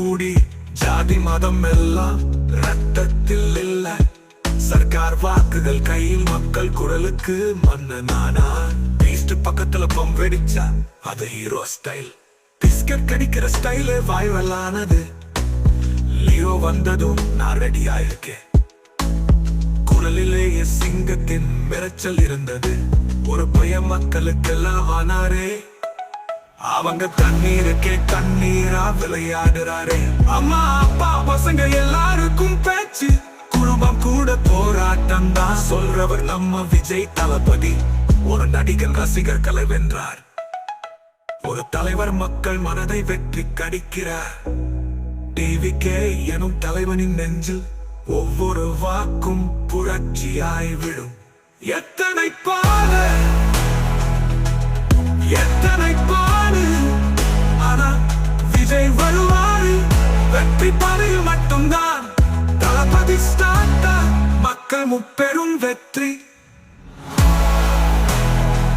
கூடி ஜாதி மதம் எல்லாம் ரத்தத்தில் இல்ல. சர்க்கார் வாக்குகள் கையில், மக்கள் குரலுக்கு மன்னனானா. பீஸ்ட் பக்கத்துல பம் வெடிச்சா அது ஹீரோ ஸ்டைல். பிஸ்கட் கடிக்கிற ஸ்டைலே வைரலானது. லியோ வந்ததும் நான் ரெடியா இருக்கேன். குரலிலேயே சிங்கத்தின் மிரச்சல் இருந்தது. ஒரு பையன் மக்களுக்கெல்லாம் ஆனாரே. அவங்க தண்ணீருக்கே கண்ணீரா விளையாடுறாரே. அம்மா அப்பா பசங்க எல்லாருக்கும் பேச்சு, குடும்பம் கூட போராட்டம் தான். சொல்றவர் நம்ம விஜய் தளபதி. ஒரு நடிகர் ரசிகர்களை வென்றார். ஒரு தலைவர் மக்கள் மனதை வெற்றி கடிக்கிறார். டிவிகே எனும் தலைவனின் நெஞ்சில் ஒவ்வொரு வாக்கும் புரட்சியாய் விடும். எத்தனை பாடு, எத்தனை பாடு, ஆனா விஜய் வருவாரு. வெற்றி பாதையில் மட்டும்தான் தளபதி ஸ்டார்ட். மக்கள் முப்பெரும் வெற்றி.